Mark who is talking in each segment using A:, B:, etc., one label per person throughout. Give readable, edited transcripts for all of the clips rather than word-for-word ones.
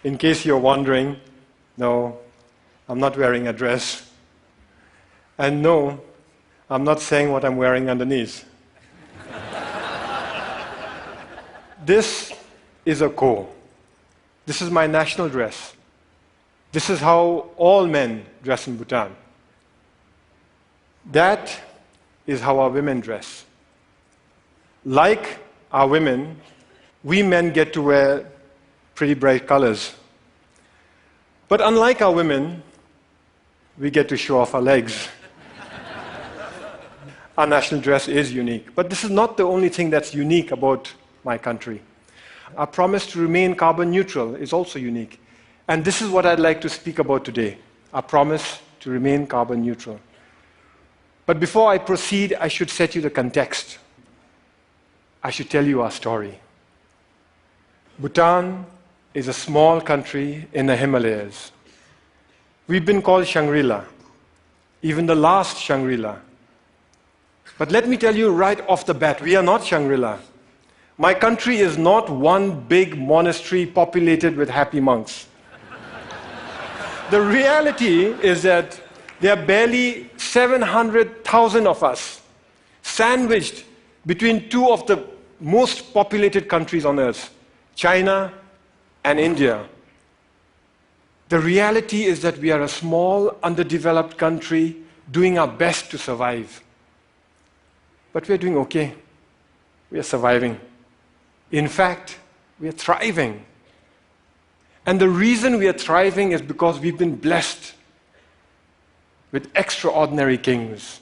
A: In case you're wondering, no, I'm not wearing a dress. And no, I'm not saying what I'm wearing underneath. This is a ko. This is my national dress. This is how all men dress in Bhutan. That is how our women dress. Like our women, we men get to wear pretty bright colors. But unlike our women, we get to show off our legs. Our national dress is unique. But this is not the only thing that's unique about my country. Our promise to remain carbon neutral is also unique. And this is what I'd like to speak about today, our promise to remain carbon neutral. But before I proceed, I should set you the context. I should tell you our story. Bhutan is a small country in the Himalayas. We've been called Shangri-La, even the last Shangri-La. But let me tell you right off the bat, we are not Shangri-La. My country is not one big monastery populated with happy monks. The reality is that there are barely 700,000 of us, sandwiched between two of the most populated countries on earth, China and India. The reality is that we are a small, underdeveloped country doing our best to survive. But we are doing okay. We are surviving. In fact, we are thriving. And the reason we are thriving is because we've been blessed with extraordinary kings.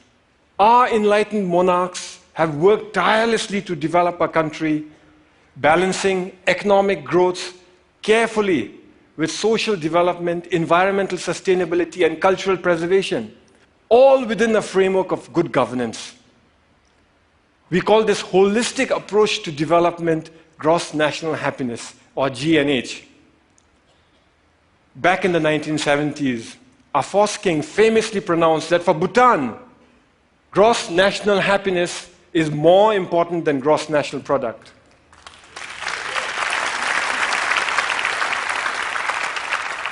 A: Our enlightened monarchs have worked tirelessly to develop our country, balancing economic growth carefully with social development, environmental sustainability, and cultural preservation, all within a framework of good governance. We call this holistic approach to development gross national happiness, or GNH. Back in the 1970s, our first king famously pronounced that for Bhutan, gross national happiness is more important than gross national product.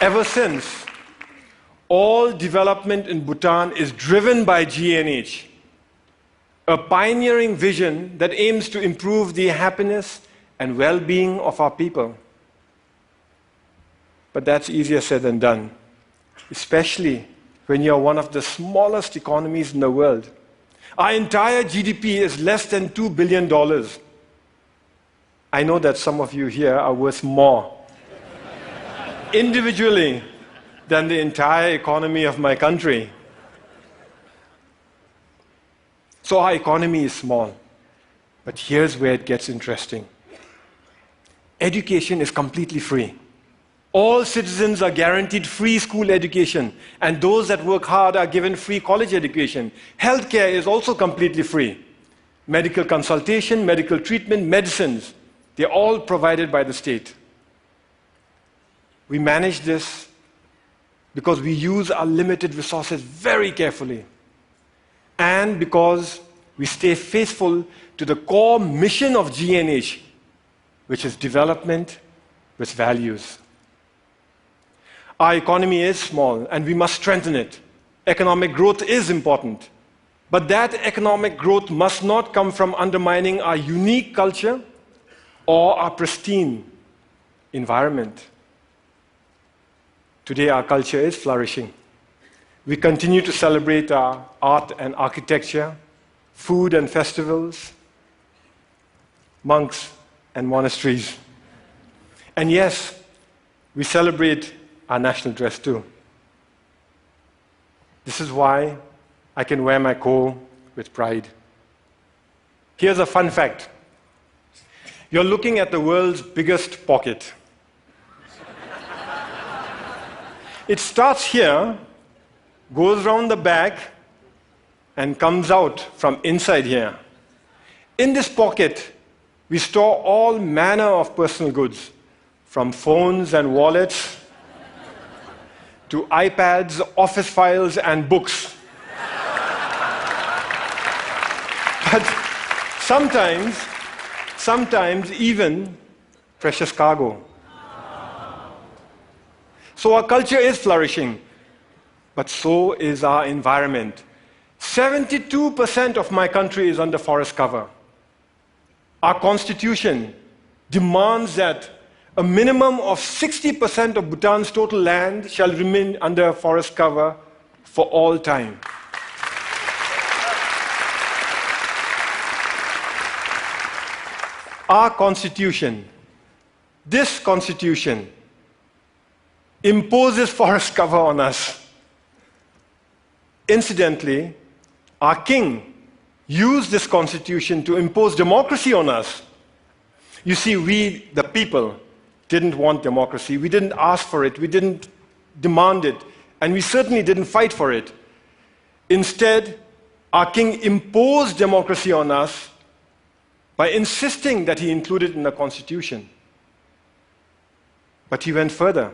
A: Ever since, all development in Bhutan is driven by GNH, a pioneering vision that aims to improve the happiness and well-being of our people. But that's easier said than done, especially when you're one of the smallest economies in the world. Our entire GDP is less than $2 billion. I know that some of you here are worth more individually than the entire economy of my country. So our economy is small. But here's where it gets interesting. Education is completely free. All citizens are guaranteed free school education, and those that work hard are given free college education. Healthcare is also completely free. Medical consultation, medical treatment, medicines, they're all provided by the state. We manage this because we use our limited resources very carefully, and because we stay faithful to the core mission of GNH, which is development with values. Our economy is small, and we must strengthen it. Economic growth is important. But that economic growth must not come from undermining our unique culture or our pristine environment. Today, our culture is flourishing. We continue to celebrate our art and architecture, food and festivals, monks and monasteries. And yes, we celebrate our national dress too. This is why I can wear my ko with pride. Here's a fun fact. You're looking at the world's biggest pocket. It starts here, goes round the back, and comes out from inside here. In this pocket, we store all manner of personal goods, from phones and wallets to iPads, office files, and books. But sometimes even precious cargo. So our culture is flourishing, but so is our environment. 72% of my country is under forest cover. Our constitution demands that a minimum of 60% of Bhutan's total land shall remain under forest cover for all time. Our constitution, this constitution, imposes forest cover on us. Incidentally, our king used this constitution to impose democracy on us. You see, we, the people, didn't want democracy. We didn't ask for it. We didn't demand it. And we certainly didn't fight for it. Instead, our king imposed democracy on us by insisting that he include it in the constitution. But he went further.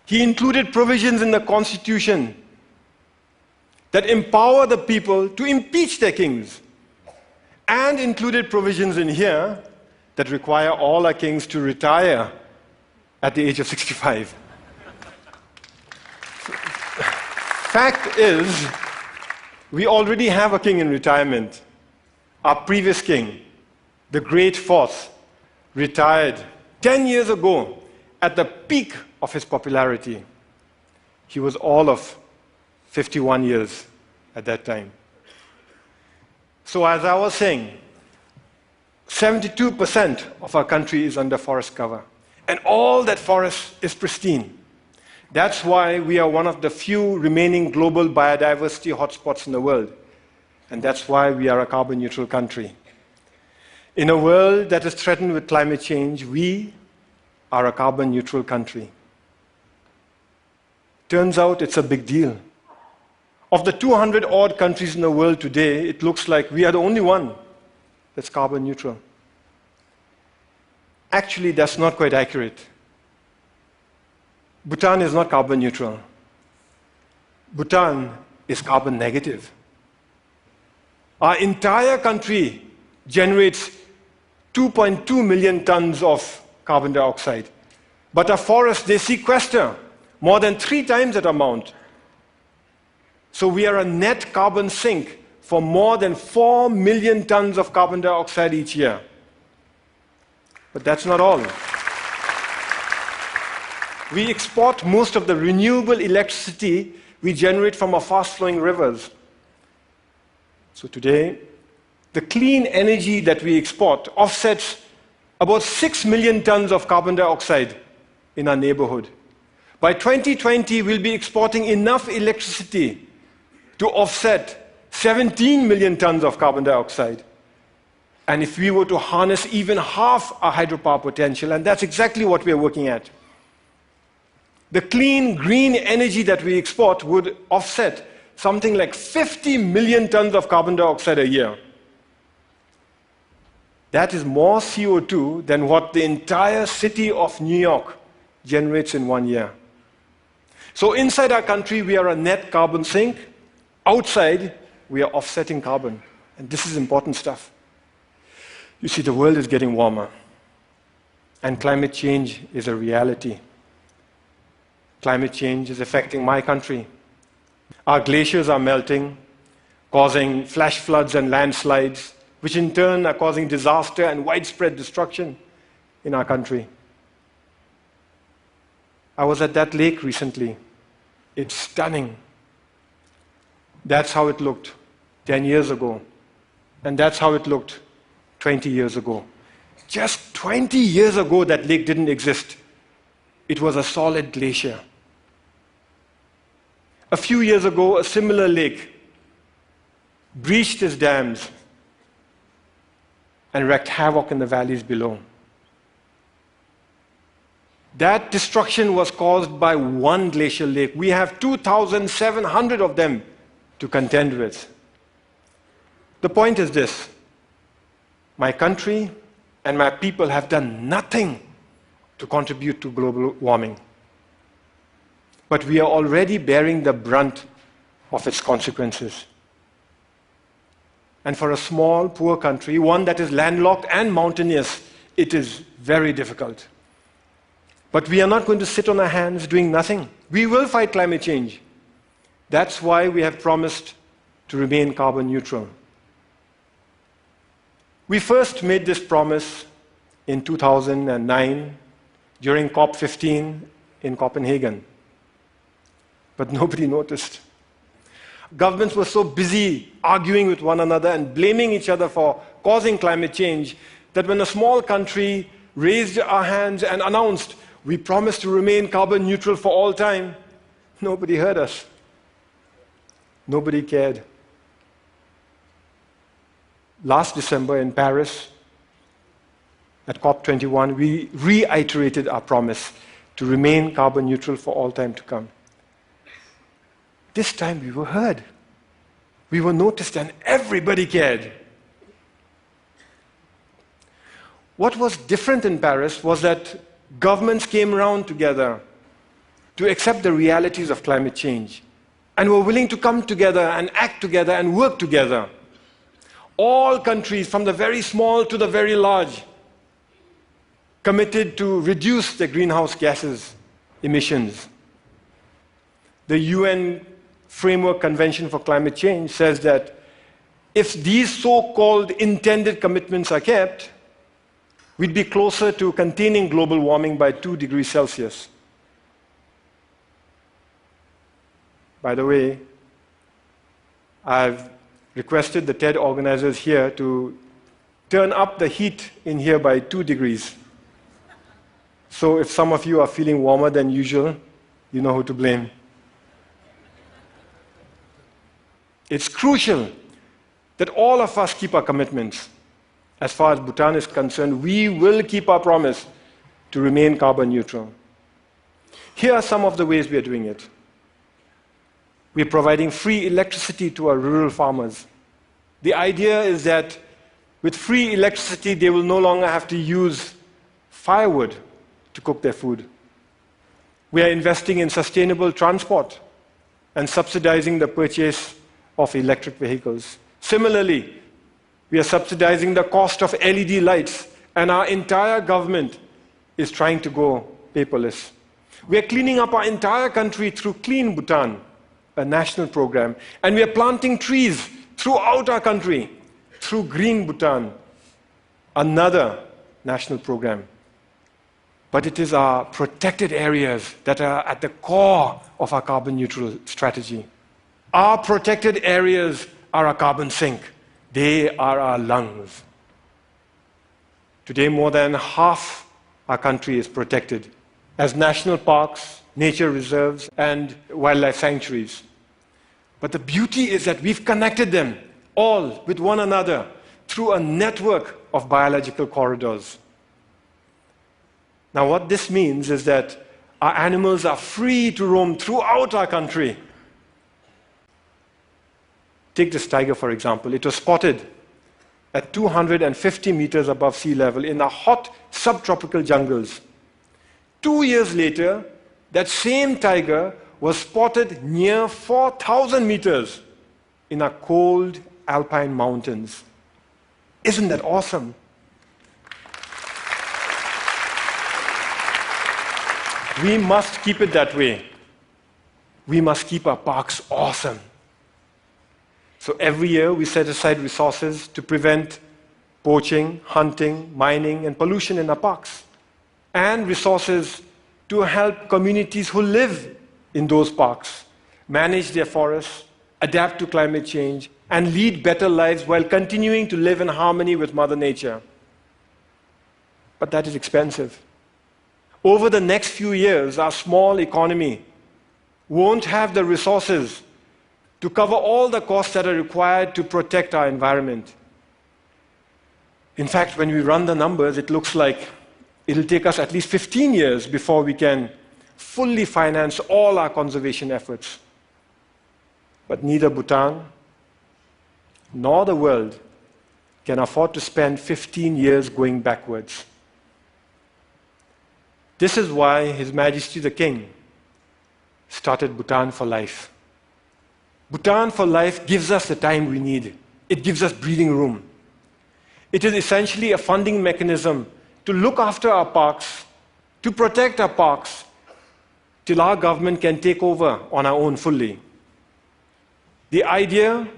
A: He included provisions in the constitution that empower the people to impeach their kings, and included provisions in here that require all our kings to retire at the age of 65. Fact is, we already have a king in retirement. Our previous king, the Great Fourth, retired 10 years ago at the peak of his popularity. He was all of 51 years at that time. So as I was saying, 72% of our country is under forest cover. And all that forest is pristine. That's why we are one of the few remaining global biodiversity hotspots in the world. And that's why we are a carbon neutral country. In a world that is threatened with climate change, we are a carbon neutral country. Turns out it's a big deal. Of the 200 odd countries in the world today, it looks like we are the only one that's carbon neutral. Actually, that's not quite accurate. Bhutan is not carbon neutral. Bhutan is carbon negative. Our entire country generates 2.2 million tons of carbon dioxide. But our forests, they sequester more than 3 times that amount. So we are a net carbon sink for more than 4 million tons of carbon dioxide each year. But that's not all. We export most of the renewable electricity we generate from our fast-flowing rivers. So today, the clean energy that we export offsets about 6 million tons of carbon dioxide in our neighborhood. By 2020, we'll be exporting enough electricity to offset 17 million tons of carbon dioxide. And if we were to harness even half our hydropower potential, and that's exactly what we're working at, the clean, green energy that we export would offset something like 50 million tons of carbon dioxide a year. That is more CO2 than what the entire city of New York generates in 1 year. So inside our country, we are a net carbon sink. Outside, we are offsetting carbon. And this is important stuff. You see, the world is getting warmer. And climate change is a reality. Climate change is affecting my country. Our glaciers are melting, causing flash floods and landslides, which in turn are causing disaster and widespread destruction in our country. I was at that lake recently. It's stunning. That's how it looked 10 years ago. And that's how it looked 20 years ago. Just 20 years ago, that lake didn't exist. It was a solid glacier. A few years ago, a similar lake breached its dams and wreaked havoc in the valleys below. That destruction was caused by one glacial lake. We have 2,700 of them to contend with. The point is this: my country and my people have done nothing to contribute to global warming. But we are already bearing the brunt of its consequences. And for a small, poor country, one that is landlocked and mountainous, it is very difficult. But we are not going to sit on our hands doing nothing. We will fight climate change. That's why we have promised to remain carbon neutral. We first made this promise in 2009 during COP15 in Copenhagen. But nobody noticed. Governments were so busy arguing with one another and blaming each other for causing climate change that when a small country raised our hands and announced, we promise to remain carbon neutral for all time, nobody heard us. Nobody cared. Last December in Paris, at COP21, we reiterated our promise to remain carbon neutral for all time to come. This time we were heard. We were noticed and everybody cared. What was different in Paris was that governments came around together to accept the realities of climate change and were willing to come together and act together and work together. All countries, from the very small to the very large, committed to reduce their greenhouse gases emissions. The UN Framework Convention for Climate Change says that if these so-called intended commitments are kept, we'd be closer to containing global warming by 2 degrees Celsius. By the way, I've requested the TED organizers here to turn up the heat in here by 2 degrees. So if some of you are feeling warmer than usual, you know who to blame. It's crucial that all of us keep our commitments. As far as Bhutan is concerned, we will keep our promise to remain carbon neutral. Here are some of the ways we are doing it. We're providing free electricity to our rural farmers. The idea is that with free electricity, they will no longer have to use firewood to cook their food. We are investing in sustainable transport and subsidizing the purchase of electric vehicles. Similarly, we are subsidizing the cost of LED lights, and our entire government is trying to go paperless. We are cleaning up our entire country through Clean Bhutan, a national program, and we are planting trees throughout our country through Green Bhutan, another national program. But it is our protected areas that are at the core of our carbon neutral strategy. Our protected areas are our carbon sink. They are our lungs. Today, more than half our country is protected as national parks, nature reserves, and wildlife sanctuaries. But the beauty is that we've connected them all with one another through a network of biological corridors. Now, what this means is that our animals are free to roam throughout our country. Take this tiger, for example. It was spotted at 250 meters above sea level in the hot subtropical jungles. 2 years later, that same tiger was spotted near 4,000 meters in our cold alpine mountains. Isn't that awesome? We must keep it that way. We must keep our parks awesome. So every year we set aside resources to prevent poaching, hunting, mining, and pollution in our parks, and resources to help communities who live in those parks manage their forests, adapt to climate change, and lead better lives while continuing to live in harmony with Mother Nature. But that is expensive. Over the next few years, our small economy won't have the resources to cover all the costs that are required to protect our environment. In fact, when we run the numbers, it looks like it'll take us at least 15 years before we can fully finance all our conservation efforts. But neither Bhutan nor the world can afford to spend 15 years going backwards. This is why His Majesty the King started Bhutan for Life. Bhutan for Life gives us the time we need. It gives us breathing room. It is essentially a funding mechanism to look after our parks to protect our parks till our government can take over on our own fully. The idea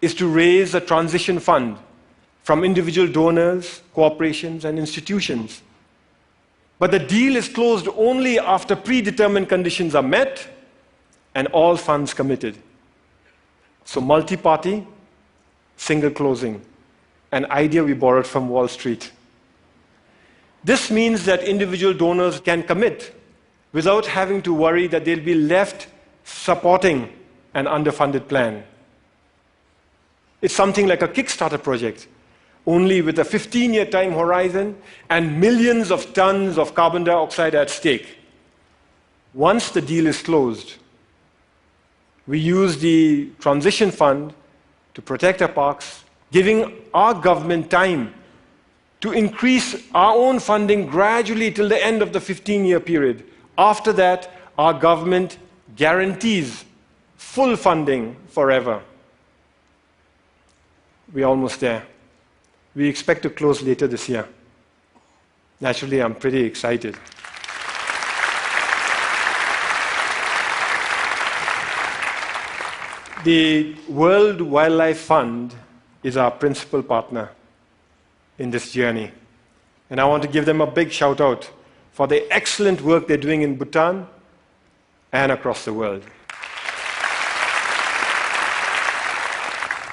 A: is to raise a transition fund from individual donors, corporations, and institutions. But the deal is closed only after predetermined conditions are met and all funds committed. So multi-party, single closing, an idea we borrowed from Wall Street. This means that individual donors can commit without having to worry that they'll be left supporting an underfunded plan. It's something like a Kickstarter project, only with a 15-year time horizon and millions of tons of carbon dioxide at stake. Once the deal is closed, we use the transition fund to protect our parks, giving our government time to increase our own funding gradually till the end of the 15-year period. After that, our government guarantees full funding forever. We're almost there. We expect to close later this year. Naturally, I'm pretty excited. The World Wildlife Fund is our principal partner in this journey. And I want to give them a big shout out for the excellent work they're doing in Bhutan and across the world.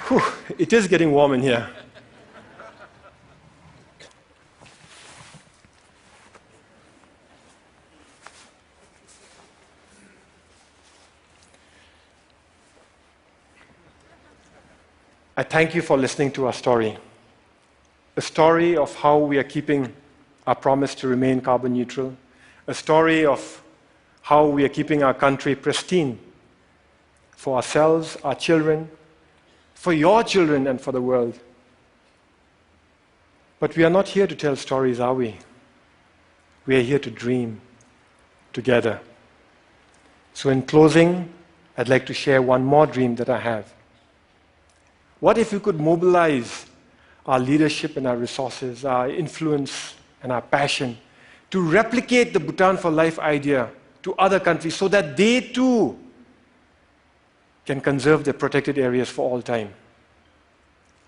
A: Whew, it is getting warm in here. I thank you for listening to our story. A story of how we are keeping our promise to remain carbon neutral. A story of how we are keeping our country pristine for ourselves, our children, for your children, and for the world. But we are not here to tell stories, are we? We are here to dream together. So in closing, I'd like to share one more dream that I have. What if we could mobilize our leadership and our resources, our influence and our passion to replicate the Bhutan for Life idea to other countries so that they too can conserve their protected areas for all time?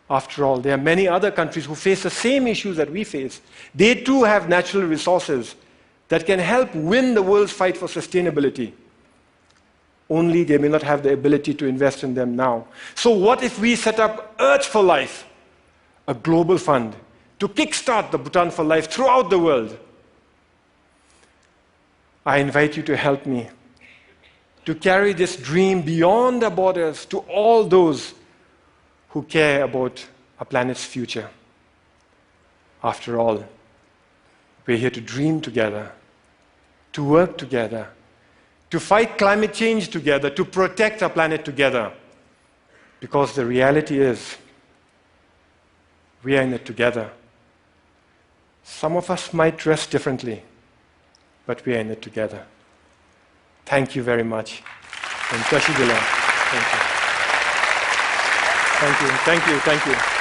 A: After all, there are many other countries who face the same issues that we face. They too have natural resources that can help win the world's fight for sustainability. Only they may not have the ability to invest in them now. So what if we set up Earth for Life, a global fund, to kickstart the Bhutan for Life throughout the world? I invite you to help me to carry this dream beyond our borders to all those who care about our planet's future. After all, we're here to dream together, to work together, to fight climate change together, to protect our planet together. Because the reality is, we are in it together. Some of us might dress differently, but we are in it together. Thank you very much. And Thank you. Thank you. Thank you. Thank you.